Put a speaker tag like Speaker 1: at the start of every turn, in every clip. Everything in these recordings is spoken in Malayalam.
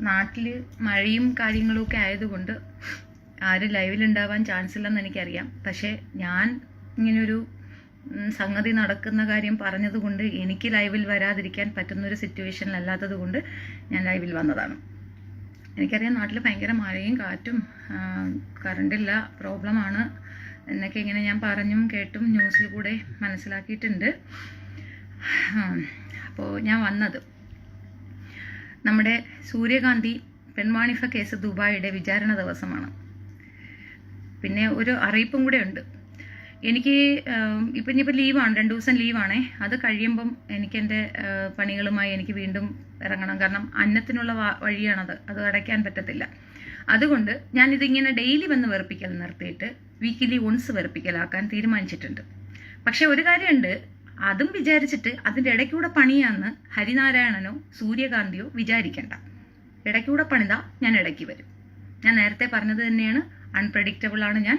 Speaker 1: നാട്ടിൽ മഴയും കാര്യങ്ങളും ഒക്കെ ആയതുകൊണ്ട് ആരും ലൈവിലുണ്ടാവാൻ ചാൻസ് ഇല്ലെന്ന് എനിക്കറിയാം. പക്ഷേ ഞാൻ ഇങ്ങനൊരു സംഗതി നടക്കുന്ന കാര്യം പറഞ്ഞതുകൊണ്ട് എനിക്ക് ലൈവിൽ വരാതിരിക്കാൻ പറ്റുന്നൊരു സിറ്റുവേഷനിലല്ലാത്തത് കൊണ്ട് ഞാൻ ലൈവിൽ വന്നതാണ്. എനിക്കറിയാം നാട്ടിൽ ഭയങ്കര മഴയും കാറ്റും, കറണ്ടില്ല, പ്രോബ്ലമാണ് എന്നൊക്കെ ഇങ്ങനെ ഞാൻ പറഞ്ഞും കേട്ടും ന്യൂസിൽ കൂടെ മനസ്സിലാക്കിയിട്ടുണ്ട്. അപ്പോൾ ഞാൻ വന്നത് നമ്മുടെ സൂര്യകാന്തി പെൺവാണിഭ കേസ് ദുബായിയുടെ വിചാരണ ദിവസമാണ്. പിന്നെ ഒരു അറിയിപ്പും കൂടെ ഉണ്ട്. എനിക്ക് ഇനിയിപ്പോൾ ലീവാണ്, 2 ദിവസം ലീവാണേ. അത് കഴിയുമ്പം എനിക്ക് എൻ്റെ പണികളുമായി എനിക്ക് വീണ്ടും ഇറങ്ങണം. കാരണം അന്നത്തിനുള്ള വഴിയാണത്, അത് അടയ്ക്കാൻ പറ്റത്തില്ല. അതുകൊണ്ട് ഞാനിതിങ്ങനെ ഡെയിലി വന്ന് വെറുപ്പിക്കൽ നിർത്തിയിട്ട് വീക്കിലി ഒൺസ് വെറുപ്പിക്കലാക്കാൻ തീരുമാനിച്ചിട്ടുണ്ട്. പക്ഷെ ഒരു കാര്യമുണ്ട്, അതും വിചാരിച്ചിട്ട് അതിൻ്റെ ഇടയ്ക്കൂടെ പണിയാന്ന് ഹരിനാരായണനോ സൂര്യകാന്തിയോ വിചാരിക്കണ്ട. ഇടയ്ക്കൂടെ പണിതാ ഞാൻ ഇടയ്ക്ക് വരും. ഞാൻ നേരത്തെ പറഞ്ഞത് തന്നെയാണ്, അൺപ്രഡിക്റ്റബിൾ ആണ് ഞാൻ.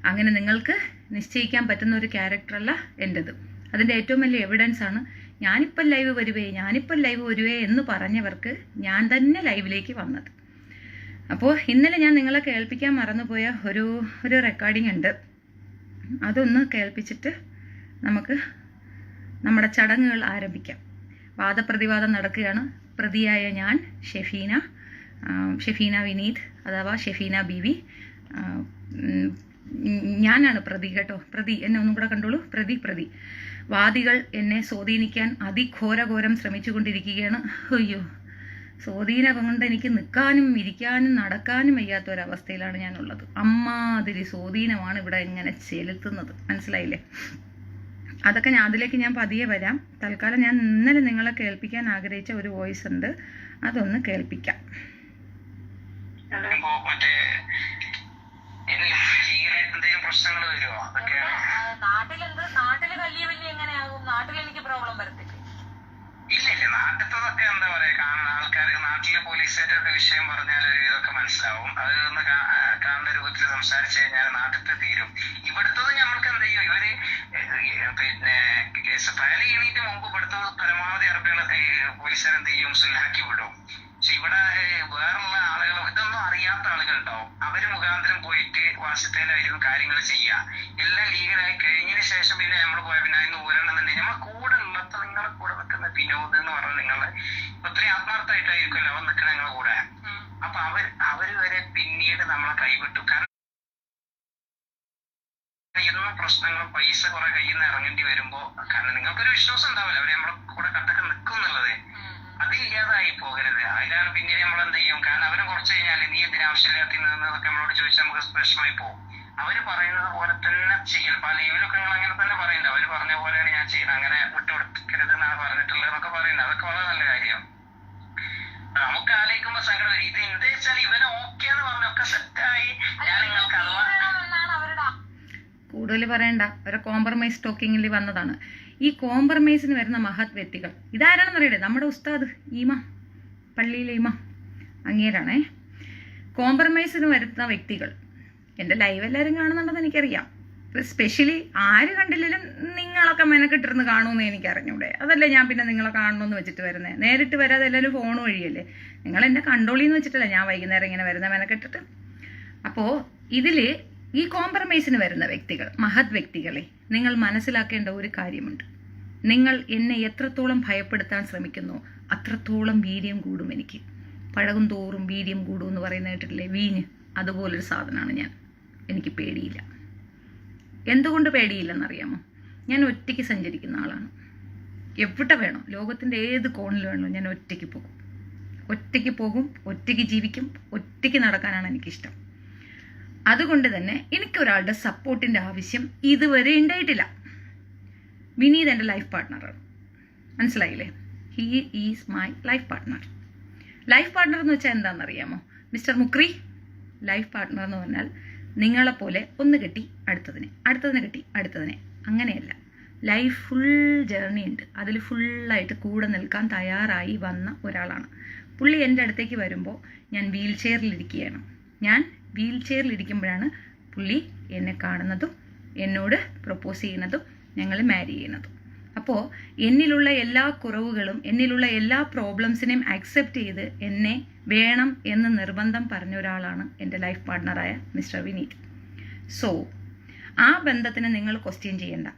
Speaker 1: അങ്ങനെ നിങ്ങൾക്ക് നിശ്ചയിക്കാൻ പറ്റുന്ന ഒരു ക്യാരക്ടറല്ല എൻ്റെത്. അതിൻ്റെ ഏറ്റവും വലിയ എവിഡൻസ് ആണ് ഞാനിപ്പോൾ ലൈവ് വരുവേ എന്ന് പറഞ്ഞവർക്ക് ഞാൻ തന്നെ ലൈവിലേക്ക് വന്നത്. അപ്പോൾ ഇന്നലെ ഞാൻ നിങ്ങളെ കേൾപ്പിക്കാൻ മറന്നുപോയ ഒരു റെക്കോർഡിംഗ് ഉണ്ട്. അതൊന്ന് കേൾപ്പിച്ചിട്ട് നമുക്ക് നമ്മുടെ ചടങ്ങുകൾ ആരംഭിക്കാം. വാദപ്രതിവാദം നടക്കുകയാണ്. പ്രതിയായ ഞാൻ ഷെഫീന വിനീത് അഥവാ ഷെഫീന ബീവി, ഞാനാണ് പ്രതി കേട്ടോ. പ്രതി എന്നെ ഒന്നും കൂടെ കണ്ടോളൂ. പ്രതി വാദികൾ എന്നെ സ്വാധീനിക്കാൻ അതിഘോരഘോരം ശ്രമിച്ചുകൊണ്ടിരിക്കുകയാണ്. അയ്യോ, സ്വാധീനം കൊണ്ട് എനിക്ക് നിൽക്കാനും ഇരിക്കാനും നടക്കാനും വയ്യാത്തൊരവസ്ഥയിലാണ് ഞാനുള്ളത്. അമ്മാതിരി സ്വാധീനമാണ് ഇവിടെ ഇങ്ങനെ ചെലുത്തുന്നത്, മനസ്സിലായില്ലേ? അതൊക്കെ അതിലേക്ക് ഞാൻ പതിയെ വരാം. തൽക്കാലം ഞാൻ ഇന്നലെ നിങ്ങളെ കേൾപ്പിക്കാൻ ആഗ്രഹിച്ച ഒരു വോയിസ് ഉണ്ട്, അതൊന്ന് കേൾപ്പിക്കാം.
Speaker 2: ഇല്ല, നാട്ടിലതൊക്കെ എന്താ പറയാ, കാണുന്ന ആൾക്കാർക്ക് നാട്ടിലെ പോലീസുകാരുടെ വിഷയം പറഞ്ഞാൽ ഇതൊക്കെ മനസ്സിലാവും. അത് ഒന്ന് കാണുന്ന രൂപത്തിൽ സംസാരിച്ചു കഴിഞ്ഞാൽ നാട്ടിലത്തെ തീരും. ഇവിടുത്തത് നമ്മൾക്ക് എന്ത് ചെയ്യും, ഇവര് പിന്നെ കേസ് ഫയൽ ചെയ്യണതിന് മുമ്പ് ഇവിടുത്തെ പരമാവധി അറബികൾ പോലീസുകാർ എന്ത് ചെയ്യും, സുല്ലാക്കി വിടും. പക്ഷെ ഇവിടെ വേറുള്ള ആളുകൾ, ഇതൊന്നും അറിയാത്ത ആളുകളുണ്ടാവും. അവര് മുഖാന്തരം പോയിട്ട് വാശത്തേലായിരിക്കും കാര്യങ്ങൾ ചെയ്യുക. എല്ലാം ലീഗലായി കഴിഞ്ഞതിന് ശേഷം പിന്നെ നമ്മൾ പോയാൽ പിന്നെ അതിന് ഊരണമെന്നുണ്ടെങ്കിൽ നമ്മളെ കൂടെ ഉള്ളത്, നിങ്ങളെ കൂടെ നിൽക്കുന്ന വിനോദ് എന്ന് പറഞ്ഞ നിങ്ങള് ഒത്തിരി ആത്മാർത്ഥമായിട്ടായിരിക്കുമല്ലോ അവൻ നിൽക്കണ നിങ്ങളെ കൂടെ. അപ്പൊ അവര് വരെ പിന്നീട് നമ്മളെ കൈവിട്ടു. കാരണം എന്നും പ്രശ്നങ്ങളും പൈസ കുറെ കയ്യിൽ നിന്ന് ഇറങ്ങേണ്ടി വരുമ്പോ, കാരണം നിങ്ങൾക്കൊരു വിശ്വാസം ഉണ്ടാവില്ല അവര് നമ്മളെ കൂടെ കട്ടക്ക് നിൽക്കും എന്നുള്ളത്. അതില്ലാതായി പോകരുത്. അതിലാണ് പിന്നീട് നമ്മൾ എന്ത് ചെയ്യും, കാരണം അവരെ കുറച്ച് കഴിഞ്ഞാൽ നീ എന്തിനാവശ്യമില്ലാത്തതൊക്കെ നമ്മളോട് ചോദിച്ചാൽ നമുക്ക് വിഷമമായി പോകും. അവര് പറയുന്നത് പോലെ തന്നെ ചെയ്യൽ. പല ലൈവിലൊക്കെ നിങ്ങൾ അങ്ങനെ തന്നെ പറയുന്നത്, അവര് പറഞ്ഞ പോലെയാണ് ഞാൻ ചെയ്യുന്നത്, അങ്ങനെ വിട്ടുകൊടുക്കരുത് എന്നാണ് പറഞ്ഞിട്ടുള്ളത് എന്നൊക്കെ പറയുന്നത്. അതൊക്കെ വളരെ നല്ല കാര്യം. നമുക്ക് ആലോചിക്കുമ്പോ സങ്കടം വരും. ഇത് എന്താ വെച്ചാൽ ഇവന് ഓക്കെ എന്ന് പറഞ്ഞൊക്കെ സെറ്റായി. ഞാൻ നിങ്ങൾക്ക്
Speaker 1: കൂടുതൽ പറയണ്ട, ഒരു കോംപ്രമൈസ് ടോക്കിങ്ങിൽ വന്നതാണ്. ഈ കോംപ്രമൈസിന് വരുന്ന മഹത് വ്യക്തികൾ ഇതാരാണെന്ന് അറിയട്ടെ? നമ്മുടെ ഉസ്താദ് ഇമാം, പള്ളിയിലെ ഇമാം അങ്ങേരാണേ. കോംപ്രമൈസിന് വരുന്ന വ്യക്തികൾ എൻ്റെ ലൈവ് എല്ലാവരും കാണുന്നുണ്ടെന്ന് എനിക്കറിയാം. സ്പെഷ്യലി ആര് കണ്ടില്ലെങ്കിലും നിങ്ങളൊക്കെ മെനക്കെട്ടിരുന്ന് കാണുമെന്ന് എനിക്കറിഞ്ഞൂടെ? അതല്ലേ ഞാൻ പിന്നെ നിങ്ങളെ കാണണമെന്ന് വെച്ചിട്ട് വരുന്നത്. നേരിട്ട് വരാതെ എല്ലാവരും ഫോൺ വഴിയല്ലേ. നിങ്ങൾ എന്നെ കണ്ടോളിന്ന് വെച്ചിട്ടല്ല ഞാൻ വൈകുന്നേരം ഇങ്ങനെ വരുന്ന മെനക്കെട്ടിട്ട്. അപ്പോൾ ഇതിൽ ഈ കോംപ്രമൈസിന് വരുന്ന വ്യക്തികൾ, മഹത് വ്യക്തികളെ, നിങ്ങൾ മനസ്സിലാക്കേണ്ട ഒരു കാര്യമുണ്ട്. നിങ്ങൾ എന്നെ എത്രത്തോളം ഭയപ്പെടുത്താൻ ശ്രമിക്കുന്നോ അത്രത്തോളം വീര്യം കൂടും എനിക്ക്. പഴകും തോറും വീര്യം കൂടും എന്ന് പറയുന്ന കേട്ടിട്ടില്ലേ, വീഞ്ഞ്, അതുപോലൊരു സാധനമാണ് ഞാൻ. എനിക്ക് പേടിയില്ല. എന്തുകൊണ്ട് പേടിയില്ലെന്നറിയാമോ? ഞാൻ ഒറ്റയ്ക്ക് സഞ്ചരിക്കുന്ന ആളാണ്. എവിടെ വേണോ, ലോകത്തിൻ്റെ ഏത് കോണിൽ വേണോ ഞാൻ ഒറ്റയ്ക്ക് പോകും, ഒറ്റയ്ക്ക് ജീവിക്കും, ഒറ്റയ്ക്ക് നടക്കാനാണ് എനിക്കിഷ്ടം. അതുകൊണ്ട് തന്നെ എനിക്കൊരാളുടെ സപ്പോർട്ടിൻ്റെ ആവശ്യം ഇതുവരെ ഉണ്ടായിട്ടില്ല. വിനീത് എൻ്റെ ലൈഫ് പാർട്ട്ണറാണ്, മനസ്സിലായില്ലേ? He is my life partner. Life partner എന്ന് വെച്ചാൽ എന്താണെന്നറിയാമോ മിസ്റ്റർ മുക്രി? ലൈഫ് പാർട്ട്ണർ എന്ന് പറഞ്ഞാൽ നിങ്ങളെപ്പോലെ ഒന്ന് കെട്ടി അടുത്തതിനെ കെട്ടി അടുത്തതിനെ, അങ്ങനെയല്ല. ലൈഫ് ഫുൾ ജേർണി ഉണ്ട്. അതിൽ ഫുള്ളായിട്ട് കൂടെ നിൽക്കാൻ തയ്യാറായി വന്ന ഒരാളാണ് പുള്ളി. എൻ്റെ അടുത്തേക്ക് വരുമ്പോൾ ഞാൻ വീൽ ചെയറിലിരിക്കുകയാണ്. ഞാൻ വീൽ ചെയറിലിരിക്കുമ്പോഴാണ് പുള്ളി എന്നെ കാണുന്നതും എന്നോട് പ്രപ്പോസ് ചെയ്യുന്നതും ഞങ്ങൾ മാരി ചെയ്യുന്നതും. അപ്പോൾ എന്നിലുള്ള എല്ലാ കുറവുകളും എന്നിലുള്ള എല്ലാ പ്രോബ്ലംസിനെയും അക്സെപ്റ്റ് ചെയ്ത് എന്നെ വേണം എന്ന് നിർബന്ധം പറഞ്ഞ ഒരാളാണ് എൻ്റെ ലൈഫ് പാർട്ട്ണറായ മിസ്റ്റർ വിനീത്. സോ ആ ബന്ധത്തിന് നിങ്ങൾ ക്വസ്റ്റ്യൻ ചെയ്യേണ്ട.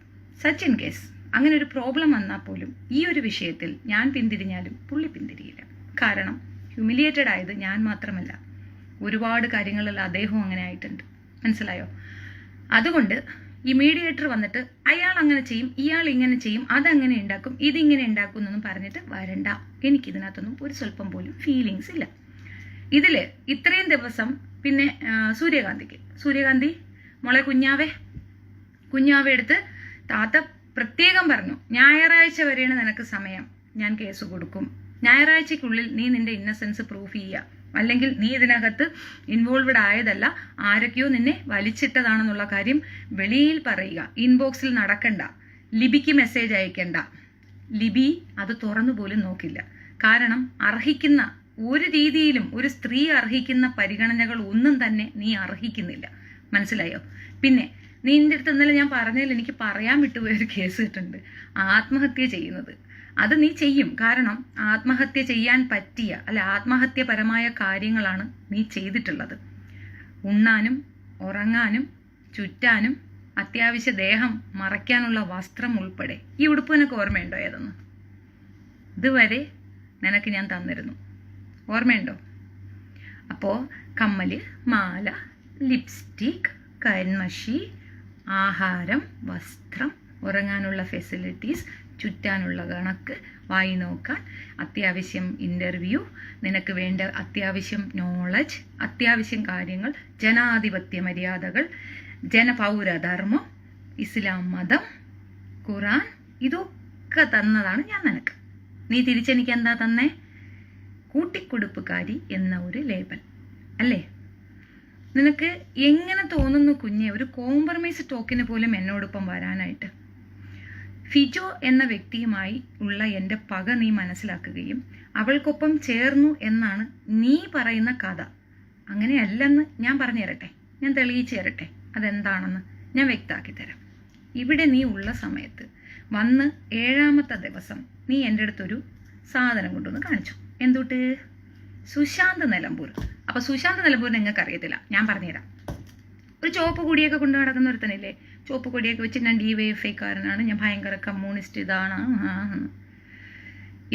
Speaker 1: സച്ച് ഇൻ കേസ് അങ്ങനെ ഒരു പ്രോബ്ലം വന്നാൽ പോലും ഈ ഒരു വിഷയത്തിൽ ഞാൻ പിന്തിരിഞ്ഞാലും പുള്ളി പിന്തിരിയില്ല. കാരണം ഹ്യൂമിലിയേറ്റഡ് ആയത് ഞാൻ മാത്രമല്ല, ഒരുപാട് കാര്യങ്ങളിൽ അദ്ദേഹവും അങ്ങനെ ആയിട്ടുണ്ട്. മനസ്സിലായോ? അതുകൊണ്ട് ഈ മീഡിയേറ്റർ വന്നിട്ട് അയാൾ അങ്ങനെ ചെയ്യും, ഇയാൾ ഇങ്ങനെ ചെയ്യും, അതങ്ങനെ ഉണ്ടാക്കും, ഇതിങ്ങനെ ഉണ്ടാക്കും എന്നൊന്നും പറഞ്ഞിട്ട് വരണ്ട. എനിക്കിതിനകത്തൊന്നും ഒരു സ്വല്പം പോലും ഫീലിങ്സ് ഇല്ല. ഇതിൽ ഇത്രയും ദിവസം പിന്നെ സൂര്യകാന്തി മോളെ കുഞ്ഞാവെ എടുത്ത് താത്ത പ്രത്യേകം പറഞ്ഞു, ഞായറാഴ്ച വരെയാണ് നിനക്ക് സമയം, ഞാൻ കേസ് കൊടുക്കും. ഞായറാഴ്ചക്കുള്ളിൽ നീ നിന്റെ ഇന്നസെൻസ് പ്രൂഫ് ചെയ്യുക, അല്ലെങ്കിൽ നീ ഇതിനകത്ത് ഇൻവോൾവഡ് ആയതല്ല, ആരൊക്കെയോ നിന്നെ വലിച്ചിട്ടതാണെന്നുള്ള കാര്യം വെളിയിൽ പറയുക. ഇൻബോക്സിൽ നടക്കണ്ട, ലിബിക്ക് മെസ്സേജ് അയക്കണ്ട. ലിബി അത് തുറന്നു പോലും നോക്കില്ല. കാരണം അർഹിക്കുന്ന ഒരു രീതിയിലും ഒരു സ്ത്രീ അർഹിക്കുന്ന പരിഗണനകൾ ഒന്നും തന്നെ നീ അർഹിക്കുന്നില്ല. മനസ്സിലായോ? പിന്നെ നിന്റെ അടുത്ത് ഇന്നലെ ഞാൻ പറഞ്ഞതിൽ എനിക്ക് പറയാൻ വിട്ടുപോയൊരു കേസ് കിട്ടുന്നുണ്ട്, ആത്മഹത്യ ചെയ്യുന്നത്. അത് നീ ചെയ്യും, കാരണം ആത്മഹത്യ ചെയ്യാൻ പറ്റിയ ആത്മഹത്യപരമായ കാര്യങ്ങളാണ് നീ ചെയ്തിട്ടുള്ളത്. ഉണ്ണാനും ഉറങ്ങാനും ചുറ്റാനും അത്യാവശ്യ ദേഹം മറയ്ക്കാനുള്ള വസ്ത്രം ഉൾപ്പെടെ. ഈ ഉടുപ്പ് നിനക്ക് ഓർമ്മയുണ്ടോ ഏതെന്ന്? ഇതുവരെ നിനക്ക് ഞാൻ തന്നിരുന്നു, ഓർമ്മയുണ്ടോ? അപ്പോൾ കമ്മല്, മാല, ലിപ്സ്റ്റിക്, കൺമഷി, ആഹാരം, വസ്ത്രം, ഉറങ്ങാനുള്ള ഫെസിലിറ്റീസ്, ചുറ്റാനുള്ള കണക്ക്, വായി നോക്കാൻ, അത്യാവശ്യം ഇൻ്റർവ്യൂ, നിനക്ക് വേണ്ട അത്യാവശ്യം നോളജ്, അത്യാവശ്യം കാര്യങ്ങൾ, ജനാധിപത്യ മര്യാദകൾ, ജനപൗരധർമ്മം, ഇസ്ലാം മതം, ഖുറാൻ, ഇതൊക്കെ തന്നതാണ് ഞാൻ നിനക്ക്. നീ തിരിച്ചെനിക്ക് എന്താ തന്നേ? കൂട്ടിക്കൊടുപ്പുകാരി എന്ന ഒരു ലേബൽ അല്ലേ? നിനക്ക് എങ്ങനെ തോന്നുന്നു കുഞ്ഞെ ഒരു കോംപ്രമൈസ് ടോക്കിന് പോലും എന്നോടൊപ്പം വരാനായിട്ട്? ഫിജോ എന്ന വ്യക്തിയുമായി ഉള്ള എൻ്റെ പക നീ മനസ്സിലാക്കുകയും അവൾക്കൊപ്പം ചേർന്നു എന്നാണ് നീ പറയുന്ന കഥ. അങ്ങനെയല്ലെന്ന് ഞാൻ പറഞ്ഞു തരട്ടെ, ഞാൻ തെളിയിച്ചു തരട്ടെ അതെന്താണെന്ന് ഞാൻ വ്യക്തമാക്കി തരാം. ഇവിടെ നീ ഉള്ള സമയത്ത് വന്ന് 7ാമത്തെ ദിവസം നീ എൻ്റെ അടുത്തൊരു സാധനം കൊണ്ടുവന്ന് കാണിച്ചു. എന്തുട്ട്? സുശാന്ത് നിലമ്പൂർ. അപ്പോൾ സുശാന്ത് നിലമ്പൂർ നിങ്ങൾക്ക് അറിയത്തില്ല, ഞാൻ പറഞ്ഞുതരാം. ഒരു ചുവപ്പ് കൊടിയൊക്കെ കൊണ്ട് നടക്കുന്ന ഒരുത്തനില്ലേ, ചുവപ്പ് കൊടിയൊക്കെ വെച്ച് ഞാൻ DYFIക്കാരനാണ്, ഞാൻ ഭയങ്കര കമ്മ്യൂണിസ്റ്റ് ഇതാണ്.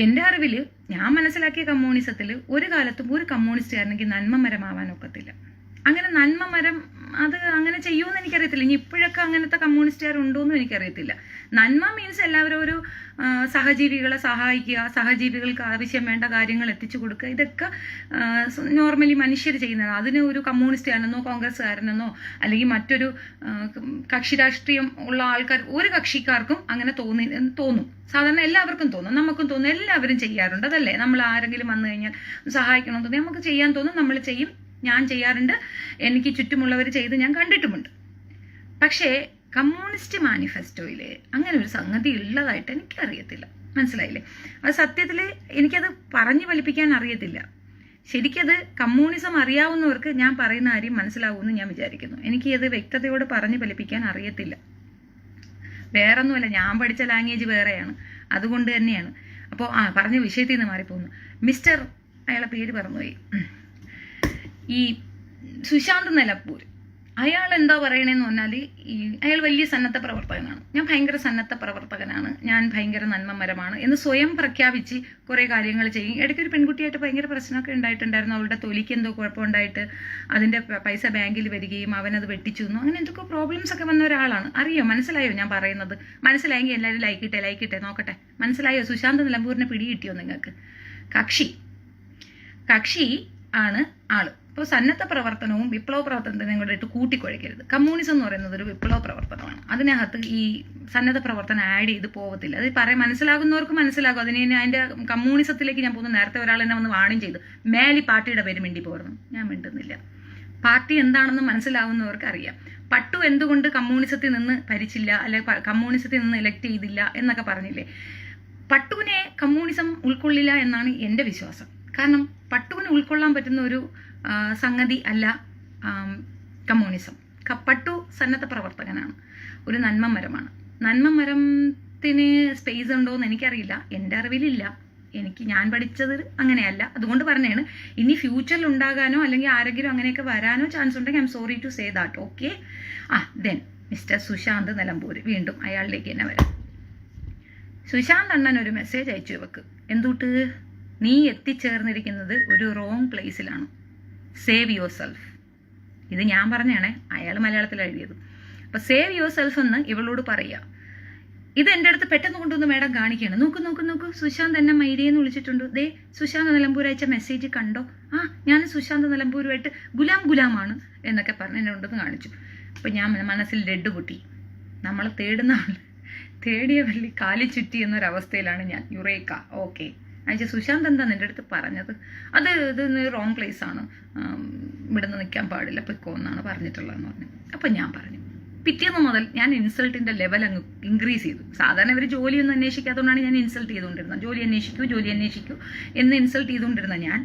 Speaker 1: എൻ്റെ അറിവിൽ ഞാൻ മനസ്സിലാക്കിയ കമ്മ്യൂണിസത്തിൽ ഒരു കാലത്തും ഒരു കമ്മ്യൂണിസ്റ്റുകാരനെങ്കിൽ നന്മമരമാവാൻ ഒക്കത്തില്ല. അങ്ങനെ നന്മമരം അത് അങ്ങനെ ചെയ്യുമെന്ന് എനിക്കറിയത്തില്ല. ഇനി ഇപ്പോഴൊക്കെ അങ്ങനത്തെ കമ്മ്യൂണിസ്റ്റുകാരുണ്ടോയെന്നും എനിക്കറിയത്തില്ല. നന്മ മീൻസ് എല്ലാവരും ഒരു സഹജീവികളെ സഹായിക്കുക, സഹജീവികൾക്ക് ആവശ്യം വേണ്ട കാര്യങ്ങൾ എത്തിച്ചു കൊടുക്കുക, ഇതൊക്കെ നോർമലി മനുഷ്യർ ചെയ്യുന്നതാണ്. അതിന് ഒരു കമ്മ്യൂണിസ്റ്റുകാരനെന്നോ കോൺഗ്രസ്സുകാരനെന്നോ അല്ലെങ്കിൽ മറ്റൊരു കക്ഷി രാഷ്ട്രീയം ഉള്ള ആൾക്കാർ ഒരു കക്ഷിക്കാർക്കും അങ്ങനെ തോന്നും. സാധാരണ എല്ലാവർക്കും തോന്നും, നമുക്കും തോന്നും, എല്ലാവരും ചെയ്യാറുണ്ട്. അതല്ലേ, നമ്മൾ ആരെങ്കിലും വന്നു കഴിഞ്ഞാൽ സഹായിക്കണമെന്ന് തോന്നി നമുക്ക് ചെയ്യാൻ തോന്നും, നമ്മൾ ചെയ്യും. ഞാൻ ചെയ്യാറുണ്ട്, എനിക്ക് ചുറ്റുമുള്ളവർ ചെയ്ത് ഞാൻ കണ്ടിട്ടുമുണ്ട്. പക്ഷേ കമ്മ്യൂണിസ്റ്റ് മാനിഫെസ്റ്റോയിൽ അങ്ങനെ ഒരു സംഗതി ഉള്ളതായിട്ട് എനിക്കറിയത്തില്ല. മനസ്സിലായില്ലേ? അത് സത്യത്തിൽ എനിക്കത് പറഞ്ഞു ഫലിപ്പിക്കാൻ അറിയത്തില്ല. ശരിക്കത് കമ്മ്യൂണിസം അറിയാവുന്നവർക്ക് ഞാൻ പറയുന്ന കാര്യം മനസ്സിലാവുമെന്ന് ഞാൻ വിചാരിക്കുന്നു. എനിക്കത് വ്യക്തതയോട് പറഞ്ഞു ഫലിപ്പിക്കാൻ അറിയത്തില്ല. വേറൊന്നുമല്ല, ഞാൻ പഠിച്ച ലാംഗ്വേജ് വേറെയാണ്, അതുകൊണ്ട് തന്നെയാണ്. അപ്പോൾ പറഞ്ഞ വിഷയത്തിൽ നിന്ന് മാറിപ്പോകുന്നു. മിസ്റ്റർ, അയാളെ പേര് പറഞ്ഞുപോയി, ഈ സുശാന്ത് നിലമ്പൂർ, അയാൾ എന്താ പറയണേന്ന് പറഞ്ഞാൽ അയാൾ വലിയ സന്നദ്ധ പ്രവർത്തകനാണ്. ഞാൻ ഭയങ്കര സന്നദ്ധ പ്രവർത്തകനാണ്, ഞാൻ ഭയങ്കര നന്മമരമാണ് എന്ന് സ്വയം പ്രഖ്യാപിച്ച് കുറേ കാര്യങ്ങൾ ചെയ്യും. ഇടയ്ക്കൊരു പെൺകുട്ടിയായിട്ട് ഭയങ്കര പ്രശ്നമൊക്കെ ഉണ്ടായിട്ടുണ്ടായിരുന്നു. അവളുടെ തൊലിക്ക് എന്തോ കുഴപ്പമുണ്ടായിട്ട് അതിൻ്റെ പൈസ ബാങ്കിൽ വരികയും അവനത് വെട്ടിച്ചു തന്നു, അങ്ങനെ എന്തൊക്കെ പ്രോബ്ലംസ് ഒക്കെ വന്ന ഒരാളാണ്. അറിയോ? മനസ്സിലായോ ഞാൻ പറയുന്നത്? മനസ്സിലായെങ്കിൽ എല്ലാവരും ലൈക്കിട്ടെ നോക്കട്ടെ. മനസ്സിലായോ? സുശാന്ത് നിലമ്പൂരിനെ പിടികിട്ടിയോ നിങ്ങൾക്ക്? കക്ഷി ആണ് ആള്. ഇപ്പോൾ സന്നദ്ധ പ്രവർത്തനവും വിപ്ലവ പ്രവർത്തനത്തിനും കൂടെ ഇട്ട് കൂട്ടിക്കുഴയ്ക്കരുത്. കമ്മ്യൂണിസം എന്ന് പറയുന്നത് ഒരു വിപ്ലവ പ്രവർത്തനമാണ്. അതിനകത്ത് ഈ സന്നദ്ധ പ്രവർത്തനം ആഡ് ചെയ്ത് പോകത്തില്ല. അത് മനസ്സിലാകുന്നവർക്ക് മനസ്സിലാകും. അതിൻ്റെ കമ്മ്യൂണിസത്തിലേക്ക് ഞാൻ പോകുന്നു. നേരത്തെ ഒരാൾ എന്നെ വന്ന് വാണിംഗ് ചെയ്തു, മേലി പാർട്ടിയുടെ പേര് മിണ്ടി പോർന്നു. ഞാൻ മിണ്ടുന്നില്ല. പാർട്ടി എന്താണെന്ന് മനസ്സിലാവുന്നവർക്ക് അറിയാം. പട്ടു എന്തുകൊണ്ട് കമ്മ്യൂണിസത്തിൽ നിന്ന് ഭരിച്ചില്ല, അല്ലെങ്കിൽ കമ്മ്യൂണിസത്തിൽ നിന്ന് ഇലക്ട് ചെയ്തില്ല എന്നൊക്കെ പറഞ്ഞില്ലേ? പട്ടുവിനെ കമ്മ്യൂണിസം ഉൾക്കൊള്ളില്ല എന്നാണ് എൻ്റെ വിശ്വാസം. കാരണം പട്ടുവിന് ഉൾക്കൊള്ളാൻ പറ്റുന്ന ഒരു സംഗതി അല്ല കമ്മ്യൂണിസം. പട്ടു സന്നദ്ധ പ്രവർത്തകനാണ്, ഒരു നന്മമരമാണ്. നന്മമരം ത്തിന് സ്പേസ് ഉണ്ടോ എന്ന് എനിക്കറിയില്ല, എൻ്റെ അറിവിലില്ല. ഞാൻ പഠിച്ചത് അങ്ങനെയല്ല, അതുകൊണ്ട് പറഞ്ഞാണ്. ഇനി ഫ്യൂച്ചറിൽ ഉണ്ടാകാനോ അല്ലെങ്കിൽ ആരെങ്കിലും അങ്ങനെയൊക്കെ വരാനോ ചാൻസ് ഉണ്ടെങ്കിൽ I am sorry to say that. Okay. Then mister Sushant Nilambur, വീണ്ടും അയാളിലേക്ക് തന്നെ വരാം. സുശാന്ത് അണ്ണൻ ഒരു മെസ്സേജ് അയച്ചു ഇവക്ക്. എന്തുട്ട്? നീ എത്തിച്ചേർന്നിരിക്കുന്നത് ഒരു റോങ് പ്ലേസിലാണ്. Save yourself. ഇത് ഞാൻ പറഞ്ഞാണേ, അയാൾ മലയാളത്തിൽ എഴുതിയത്. അപ്പൊ സേവ് യുവർ സെൽഫ് എന്ന് ഇവളോട് പറയുക. ഇത് എൻ്റെ അടുത്ത് പെട്ടെന്ന് കൊണ്ടുവന്ന് മേഡം കാണിക്കുകയാണ്. നോക്കൂ, സുശാന്ത് എന്നെ മൈരിയെന്ന് വിളിച്ചിട്ടുണ്ട്. ദേ സുശാന്ത് നിലമ്പൂർ അയച്ച മെസ്സേജ് കണ്ടോ? ഞാൻ സുശാന്ത് നിലമ്പൂരുമായിട്ട് ഗുലാമാണ് എന്നൊക്കെ പറഞ്ഞ് എന്നെ കൊണ്ടുവന്ന് കാണിച്ചു. അപ്പം ഞാൻ മനസ്സിൽ ഡെഡ് പൊട്ടി. നമ്മളെ തേടുന്ന ആൾ തേടിയ വള്ളി കാലി ചുറ്റി എന്നൊരവസ്ഥയിലാണ് ഞാൻ. യുറേക്ക. ഓക്കെ. അയച്ച സുശാന്ത് എന്താ നിൻ്റെ അടുത്ത് പറഞ്ഞത്? ഇത് റോങ് പ്ലേസ് ആണ്, ഇവിടുന്ന് നിൽക്കാൻ പാടില്ല, പൊയ്ക്കോ എന്നാണ് പറഞ്ഞിട്ടുള്ളതെന്ന് പറഞ്ഞു. അപ്പം ഞാൻ പറഞ്ഞു, പിറ്റേന്ന് മുതൽ ഞാൻ ഇൻസൾട്ടിൻ്റെ ലെവൽ അങ്ങ് ഇൻക്രീസ് ചെയ്തു. സാധാരണ ഇവർ ജോലിയൊന്നും അന്വേഷിക്കാത്തതുകൊണ്ടാണ് ഞാൻ ഇൻസൾട്ട് ചെയ്തുകൊണ്ടിരുന്നത്. ജോലി അന്വേഷിക്കൂ എന്ന് ഇൻസൾട്ട് ചെയ്തുകൊണ്ടിരുന്ന ഞാൻ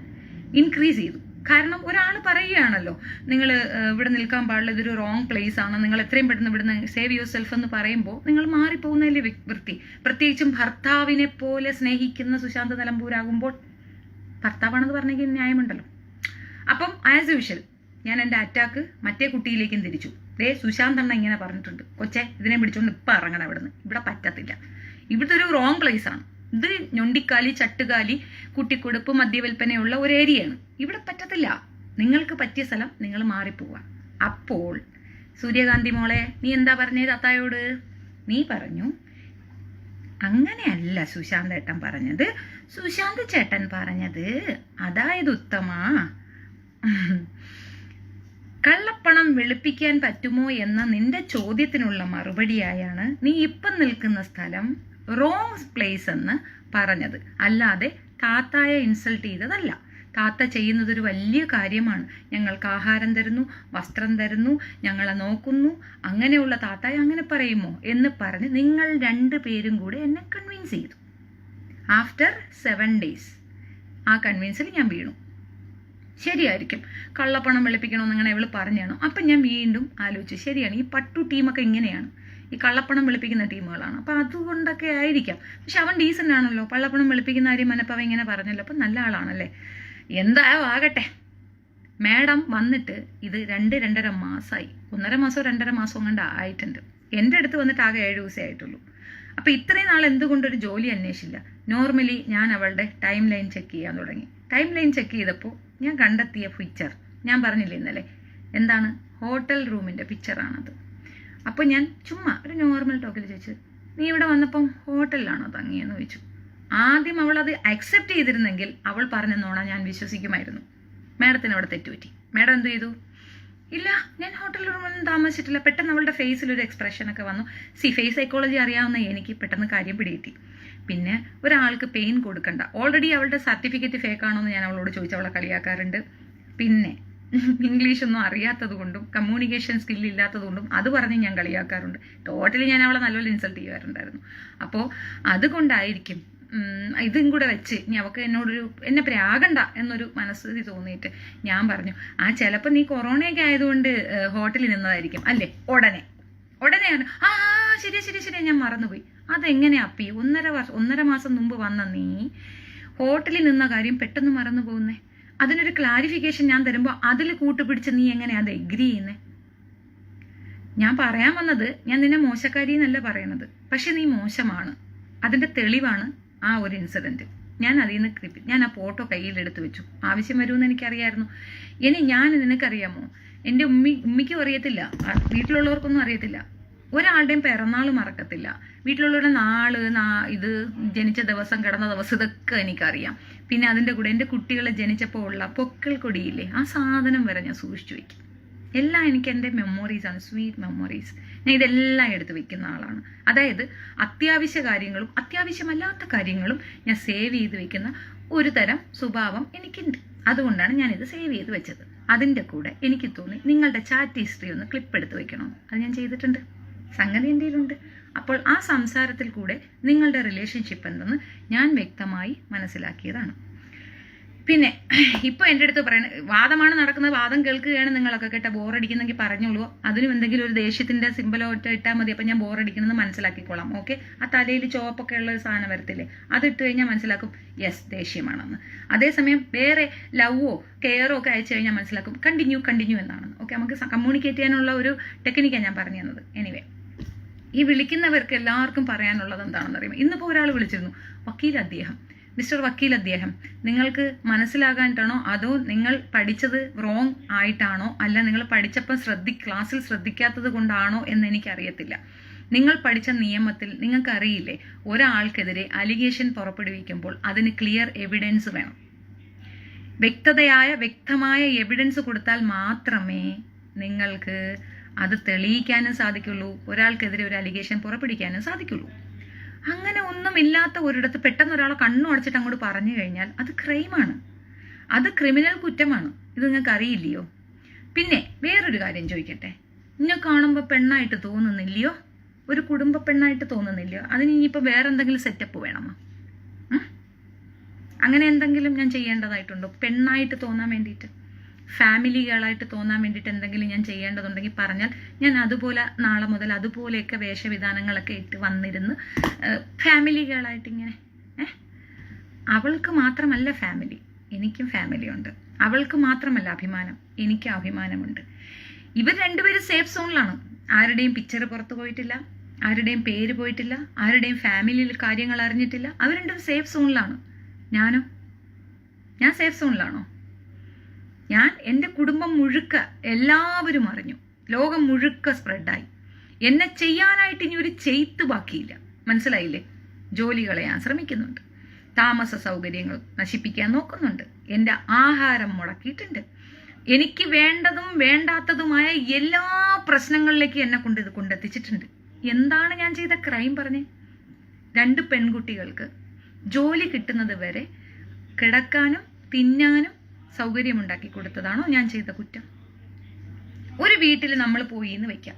Speaker 1: ഇൻക്രീസ് ചെയ്തു. കാരണം ഒരാൾ പറയുകയാണല്ലോ, നിങ്ങൾ ഇവിടെ നിൽക്കാൻ പാടില്ല, ഇതൊരു റോങ് പ്ലേസ് ആണ്, നിങ്ങൾ എത്രയും പെട്ടെന്ന് ഇവിടുന്ന് സേവ് യുവർ സെൽഫ് എന്ന് പറയുമ്പോൾ നിങ്ങൾ മാറിപ്പോകുന്നതിലെ വൃത്തി. പ്രത്യേകിച്ചും ഭർത്താവിനെ പോലെ സ്നേഹിക്കുന്ന സുശാന്ത് നിലമ്പൂരാകുമ്പോൾ, ഭർത്താവാണെന്ന് പറഞ്ഞെങ്കിൽ ന്യായമുണ്ടല്ലോ. അപ്പം ആസ് യൂഷ്വൽ ഞാൻ എൻ്റെ അറ്റാക്ക് മറ്റേ കുട്ടിയിലേക്കും തിരിച്ചു. സുശാന്ത് അണ്ണ ഇങ്ങനെ പറഞ്ഞിട്ടുണ്ട്, കൊച്ചെ ഇതിനെ പിടിച്ചോണ്ട് ഇപ്പം ഇറങ്ങണം ഇവിടുന്ന്, ഇവിടെ പറ്റത്തില്ല, ഇവിടുത്തെ ഒരു റോങ് പ്ലേസ് ആണ്, ഇത് ഞൊണ്ടിക്കാലി ചട്ടുകാലി കുട്ടിക്കൊടുപ്പ് മദ്യവിൽപ്പനയുള്ള ഒരു ഏരിയയാണ്, ഇവിടെ പറ്റത്തില്ല, നിങ്ങൾക്ക് പറ്റിയ സ്ഥലം നിങ്ങൾ മാറിപ്പോവുക. അപ്പോൾ സൂര്യകാന്തി മോളെ, നീ എന്താ പറഞ്ഞത് അത്തായോട്? നീ പറഞ്ഞു അങ്ങനെയല്ല സുശാന്ത് ചേട്ടൻ പറഞ്ഞത്. സുശാന്ത് ചേട്ടൻ പറഞ്ഞത് അതായത് ഉത്തമ, കള്ളപ്പണം വെളുപ്പിക്കാൻ പറ്റുമോ എന്ന നിന്റെ ചോദ്യത്തിനുള്ള മറുപടിയായാണ് നീ ഇപ്പം നിൽക്കുന്ന സ്ഥലം റോങ് പ്ലേസ് എന്ന് പറഞ്ഞത്. അല്ലാതെ താത്തായെ ഇൻസൾട്ട് ചെയ്തതല്ല. താത്ത ചെയ്യുന്നതൊരു വലിയ കാര്യമാണ്. ഞങ്ങൾക്ക് ആഹാരം തരുന്നു, വസ്ത്രം തരുന്നു, ഞങ്ങളെ നോക്കുന്നു, അങ്ങനെയുള്ള താത്തായെ അങ്ങനെ പറയുമോ എന്ന് പറഞ്ഞ് നിങ്ങൾ 2 പേരും കൂടെ എന്നെ കൺവിൻസ് ചെയ്തു. ആഫ്റ്റർ 7 days ആ കൺവിൻസിൽ ഞാൻ വീണു. ശരിയായിരിക്കും, കള്ളപ്പണം വെളുപ്പിക്കണമെന്ന് അങ്ങനെ ഇവള് പറഞ്ഞാണോ? അപ്പം ഞാൻ വീണ്ടും ആലോചിച്ചു, ശരിയാണ്, ഈ പട്ടു ടീമൊക്കെ ഇങ്ങനെയാണ്, ഈ കള്ളപ്പണം വെളുപ്പിക്കുന്ന ടീമുകളാണ്, അപ്പം അതുകൊണ്ടൊക്കെ ആയിരിക്കാം. പക്ഷെ അവൻ ഡീസൻ്റ് ആണല്ലോ, കള്ളപ്പണം വെളുപ്പിക്കുന്ന കാര്യം മനപ്പവ ഇങ്ങനെ പറഞ്ഞല്ലോ, അപ്പം നല്ല ആളാണല്ലേ. എന്തായോ ആകട്ടെ. മാഡം വന്നിട്ട് ഇത് 2-2.5 മാസമായി, 1.5 മാസമോ 2.5 മാസമോ കണ്ട് ആയിട്ടുണ്ട്. എൻ്റെ അടുത്ത് വന്നിട്ട് ആകെ 7 ദിവസമേ ആയിട്ടുള്ളൂ. അപ്പം ഇത്രയും നാൾ എന്തുകൊണ്ടൊരു ജോലി അന്വേഷിച്ചില്ല? നോർമലി ഞാൻ അവളുടെ ടൈം ലൈൻ ചെക്ക് ചെയ്യാൻ തുടങ്ങി. ടൈം ലൈൻ ചെക്ക് ചെയ്തപ്പോൾ ഞാൻ കണ്ടെത്തിയ പിക്ചർ ഞാൻ പറഞ്ഞില്ലേ ഇന്നലെ, എന്താണ്? ഹോട്ടൽ റൂമിൻ്റെ പിക്ചറാണത്. അപ്പോൾ ഞാൻ ചുമ്മാ ഒരു നോർമൽ ടോക്കിൽ ചോദിച്ചു, നീ ഇവിടെ വന്നപ്പം ഹോട്ടലിലാണോ തങ്ങിയെന്ന് ചോദിച്ചു. ആദ്യം അവൾ അത് അക്സെപ്റ്റ് ചെയ്തിരുന്നെങ്കിൽ അവൾ പറഞ്ഞെന്നോണം ഞാൻ വിശ്വസിക്കുമായിരുന്നു. മാഡത്തിന് അവിടെ തെറ്റുപറ്റി. മാഡം എന്ത് ചെയ്തു? ഇല്ല, ഞാൻ ഹോട്ടൽ റൂമൊന്നും താമസിച്ചിട്ടില്ല. പെട്ടെന്ന് അവളുടെ ഫേസിലൊരു എക്സ്പ്രഷനൊക്കെ വന്നു. ഫേസ് സൈക്കോളജി അറിയാവുന്ന എനിക്ക് പെട്ടെന്ന് കാര്യം പിടികിട്ടി. പിന്നെ ഒരാൾക്ക് പെയിൻ കൊടുക്കണ്ട. ഓൾറെഡി അവളുടെ സർട്ടിഫിക്കറ്റ് ഫേക്കാണോ എന്ന് ഞാൻ അവളോട് ചോദിച്ചു, അവളെ കളിയാക്കാറുണ്ട്. പിന്നെ ഇംഗ്ലീഷൊന്നും അറിയാത്തത് കൊണ്ടും കമ്മ്യൂണിക്കേഷൻ സ്കില്ലില്ലാത്തത് കൊണ്ടും അത് പറഞ്ഞ് ഞാൻ കളിയാക്കാറുണ്ട്. ടോട്ടലി ഞാൻ അവളെ നല്ലപോലെ ഇൻസൾട്ട് ചെയ്യാറുണ്ടായിരുന്നു. അപ്പോൾ അതുകൊണ്ടായിരിക്കും ഇതും കൂടെ വെച്ച് ഇനി അവൾക്ക് എന്നെ പ്രാകണ്ട എന്നൊരു മനസ്ഥിതി തോന്നിയിട്ട് ഞാൻ പറഞ്ഞു, ചിലപ്പോൾ നീ കൊറോണയൊക്കെ ആയതുകൊണ്ട് ഹോട്ടലിൽ നിന്നതായിരിക്കും അല്ലേ? ഉടനെയാണ് ശരി ഞാൻ മറന്നുപോയി. അതെങ്ങനെയാ അപ്പി 1.5 മാസം മുമ്പ് വന്ന നീ ഹോട്ടലിൽ നിന്ന കാര്യം പെട്ടെന്ന് മറന്നു പോകുന്നേ? അതിനൊരു ക്ലാരിഫിക്കേഷൻ ഞാൻ തരുമ്പോൾ അതിൽ കൂട്ടുപിടിച്ച് നീ എങ്ങനെയാ അത് എഗ്രി ചെയ്യുന്നേ? ഞാൻ പറയാൻ വന്നത്, ഞാൻ നിന്നെ മോശക്കാരി എന്നല്ല പറയണത്, പക്ഷെ നീ മോശമാണ്. അതിൻ്റെ തെളിവാണ് ആ ഒരു ഇൻസിഡൻറ്റ്. ഞാൻ അതിൽ നിന്ന് ഞാൻ ആ ഫോട്ടോ കയ്യിലെടുത്ത് വെച്ചു. ആവശ്യം വരുമെന്ന് എനിക്കറിയായിരുന്നു. ഇനി ഞാൻ നിനക്കറിയാമോ, എൻ്റെ ഉമ്മിക്കും അറിയത്തില്ല, വീട്ടിലുള്ളവർക്കൊന്നും അറിയത്തില്ല, ഒരാളുടെയും പിറന്നാൾ മറക്കത്തില്ല, വീട്ടിലുള്ളവരുടെ ഇത് ജനിച്ച ദിവസം, കിടന്ന ദിവസം, ഇതൊക്കെ എനിക്കറിയാം. പിന്നെ അതിൻ്റെ കൂടെ എൻ്റെ കുട്ടികളെ ജനിച്ചപ്പോൾ ഉള്ള പൊക്കിൾ കൊടിയില്ലേ, ആ സാധനം വരെ ഞാൻ സൂക്ഷിച്ചു വയ്ക്കും. എല്ലാം എനിക്ക് എൻ്റെ മെമ്മോറീസാണ്, സ്വീറ്റ് മെമ്മോറീസ്. ഞാൻ ഇതെല്ലാം എടുത്ത് വെക്കുന്ന ആളാണ്. അതായത് അത്യാവശ്യ കാര്യങ്ങളും അത്യാവശ്യമല്ലാത്ത കാര്യങ്ങളും ഞാൻ സേവ് ചെയ്ത് വെക്കുന്ന ഒരു തരം സ്വഭാവം എനിക്കുണ്ട്. അതുകൊണ്ടാണ് ഞാനിത് സേവ് ചെയ്ത് വെച്ചത്. അതിൻ്റെ കൂടെ എനിക്ക് തോന്നി നിങ്ങളുടെ ചാറ്റ് ഹിസ്റ്ററി ഒന്ന് ക്ലിപ്പ് എടുത്ത് വെക്കണം. അത് ഞാൻ ചെയ്തിട്ടുണ്ട്, സംഗതി എൻ്റെ കയ്യിലുണ്ട്. അപ്പോൾ ആ സംസാരത്തിൽ കൂടെ നിങ്ങളുടെ റിലേഷൻഷിപ്പ് എന്തെന്ന് ഞാൻ വ്യക്തമായി മനസ്സിലാക്കിയതാണ്. പിന്നെ ഇപ്പോൾ എൻ്റെ അടുത്ത് പറയുന്നത് വാദമാണ് നടക്കുന്നത്, വാദം കേൾക്കുകയാണ് നിങ്ങളൊക്കെ കേട്ട, ബോറടിക്കുന്നെങ്കിൽ പറഞ്ഞോളൂ, അതിനും എന്തെങ്കിലും ഒരു ദേഷ്യത്തിൻ്റെ സിമ്പലോ ഇട്ടാൽ മതി, അപ്പം ഞാൻ ബോറടിക്കണമെന്ന് മനസ്സിലാക്കിക്കോളാം. ഓക്കെ, ആ തലയിൽ ചുവപ്പൊക്കെ ഉള്ള ഒരു സാധനം വരത്തില്ലേ, അതിട്ട് കഴിഞ്ഞാൽ മനസ്സിലാക്കും യെസ് ദേഷ്യമാണെന്ന്. അതേസമയം വേറെ ലവോ കെയറോ ഒക്കെ അയച്ചു കഴിഞ്ഞാൽ മനസ്സിലാക്കും കണ്ടിന്യൂ എന്നാണെന്ന്. ഓക്കെ, നമുക്ക് കമ്മ്യൂണിക്കേറ്റ് ചെയ്യാനുള്ള ഒരു ടെക്നിക്കാണ് ഞാൻ പറഞ്ഞു തന്നത്. എനിവേ, ഈ വിളിക്കുന്നവർക്ക് എല്ലാവർക്കും പറയാനുള്ളത് എന്താണെന്ന് അറിയുമോ? ഇന്നിപ്പോൾ ഒരാൾ വിളിച്ചിരുന്നു, മിസ്റ്റർ വക്കീൽ അദ്ദേഹം, നിങ്ങൾക്ക് മനസ്സിലാകാനായിട്ടാണോ അതോ നിങ്ങൾ പഠിച്ചത് റോങ് ആയിട്ടാണോ, അല്ല നിങ്ങൾ പഠിച്ചപ്പോൾ ക്ലാസ്സിൽ ശ്രദ്ധിക്കാത്തത് കൊണ്ടാണോ എന്ന് എനിക്കറിയത്തില്ല. നിങ്ങൾ പഠിച്ച നിയമത്തിൽ നിങ്ങൾക്കറിയില്ലേ, ഒരാൾക്കെതിരെ അലിഗേഷൻ പുറപ്പെടുവിക്കുമ്പോൾ അതിന് ക്ലിയർ എവിഡൻസ് വേണം. വ്യക്തമായ എവിഡൻസ് കൊടുത്താൽ മാത്രമേ നിങ്ങൾക്ക് അത് തെളിയിക്കാനും സാധിക്കുള്ളൂ, ഒരാൾക്കെതിരെ ഒരു അലിഗേഷൻ പുറപ്പെടുവിക്കാനും സാധിക്കുള്ളൂ. അങ്ങനെ ഒന്നുമില്ലാത്ത ഒരിടത്ത് പെട്ടെന്ന് ഒരാളെ കണ്ണു അടച്ചിട്ട് അങ്ങോട്ട് പറഞ്ഞു കഴിഞ്ഞാൽ അത് ക്രൈമാണ്, അത് ക്രിമിനൽ കുറ്റമാണ്. ഇത് നിങ്ങൾക്ക് അറിയില്ലയോ? പിന്നെ വേറൊരു കാര്യം ചോദിക്കട്ടെ, ഇന്നെ കാണുമ്പോൾ പെണ്ണായിട്ട് തോന്നുന്നില്ലയോ? ഒരു കുടുംബ പെണ്ണായിട്ട് തോന്നുന്നില്ലയോ? അതിന് ഇനിയിപ്പോൾ വേറെ എന്തെങ്കിലും സെറ്റപ്പ് വേണമോ? അങ്ങനെ എന്തെങ്കിലും ഞാൻ ചെയ്യേണ്ടതായിട്ടുണ്ടോ പെണ്ണായിട്ട് തോന്നാൻ വേണ്ടിയിട്ട്? ഫാമിലി ഗേളായിട്ട് തോന്നാൻ വേണ്ടിയിട്ട് എന്തെങ്കിലും ഞാൻ ചെയ്യേണ്ടതുണ്ടെങ്കിൽ പറഞ്ഞാൽ ഞാൻ അതുപോലെ നാളെ മുതൽ അതുപോലെയൊക്കെ വേഷവിധാനങ്ങളൊക്കെ ഇട്ട് വന്നിരുന്ന് ഫാമിലി ഗേളായിട്ട് ഇങ്ങനെ. അവൾക്ക് മാത്രമല്ല ഫാമിലി, എനിക്കും ഫാമിലിയുണ്ട്. അവൾക്ക് മാത്രമല്ല അഭിമാനം, എനിക്ക് അഭിമാനമുണ്ട്. ഇവർ രണ്ടുപേരും സേഫ് സോണിലാണ്. ആരുടെയും പിക്ചർ പുറത്തു പോയിട്ടില്ല, ആരുടെയും പേര് പോയിട്ടില്ല, ആരുടെയും ഫാമിലിയിൽ കാര്യങ്ങൾ അറിഞ്ഞിട്ടില്ല. അവർ രണ്ടും സേഫ് സോണിലാണ്. ഞാൻ സേഫ് സോണിലാണോ? എൻ്റെ കുടുംബം മുഴുക്ക എല്ലാവരും അറിഞ്ഞു, ലോകം മുഴുക്ക സ്പ്രെഡായി. എന്നെ ചെയ്യാനായിട്ട് ഇനി ഒരു ചെയ്ത്ത് ബാക്കിയില്ല, മനസ്സിലായില്ലേ? ജോലി കളയാൻ ശ്രമിക്കുന്നുണ്ട്, താമസ സൗകര്യങ്ങൾ നശിപ്പിക്കാൻ നോക്കുന്നുണ്ട്, എൻ്റെ ആഹാരം മുടക്കിയിട്ടുണ്ട്, എനിക്ക് വേണ്ടതും വേണ്ടാത്തതുമായ എല്ലാ പ്രശ്നങ്ങളിലേക്ക് എന്നെ കൊണ്ടെത്തിച്ചിട്ടുണ്ട്. എന്താണ് ഞാൻ ചെയ്ത ക്രൈം പറഞ്ഞേ? 2 പെൺകുട്ടികൾക്ക് ജോലി കിട്ടുന്നത് വരെ കിടക്കാനും തിന്നാനും സൗകര്യമുണ്ടാക്കി കൊടുത്തതാണോ ഞാൻ ചെയ്ത കുറ്റം? ഒരു വീട്ടിൽ നമ്മൾ പോയി എന്ന് വെക്കാം,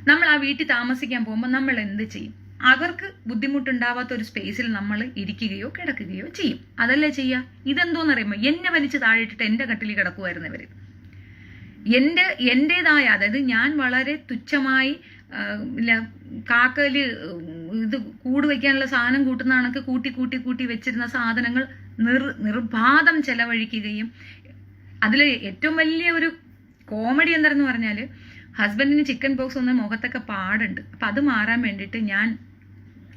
Speaker 1: നമ്മൾ ആ വീട്ടിൽ താമസിക്കാൻ പോകുമ്പോൾ നമ്മൾ എന്ത് ചെയ്യും? അവർക്ക് ബുദ്ധിമുട്ടുണ്ടാവാത്ത ഒരു സ്പേസിൽ നമ്മൾ ഇരിക്കുകയോ കിടക്കുകയോ ചെയ്യും, അതല്ലേ ചെയ്യുക? ഇതെന്തോന്നറിയുമ്പോൾ എന്നെ വലിച്ച് താഴെയിട്ടിട്ട് എൻ്റെ കട്ടിൽ കിടക്കുമായിരുന്നു ഇവർ. എൻ്റേതായ, അതായത് ഞാൻ വളരെ തുച്ഛമായി കാക്കല് ഇത് കൂട് വയ്ക്കാനുള്ള സാധനം കൂട്ടുന്ന കണക്ക് കൂട്ടി വെച്ചിരുന്ന സാധനങ്ങൾ നിർബാധം ചെലവഴിക്കുകയും, അതിൽ ഏറ്റവും വലിയ ഒരു കോമഡി എന്താണെന്ന് പറഞ്ഞാൽ, ഹസ്ബൻഡിന് ചിക്കൻ പോക്സ് വന്ന മുഖത്തൊക്കെ പാടുണ്ട്. അപ്പം അത് മാറാൻ വേണ്ടിയിട്ട് ഞാൻ,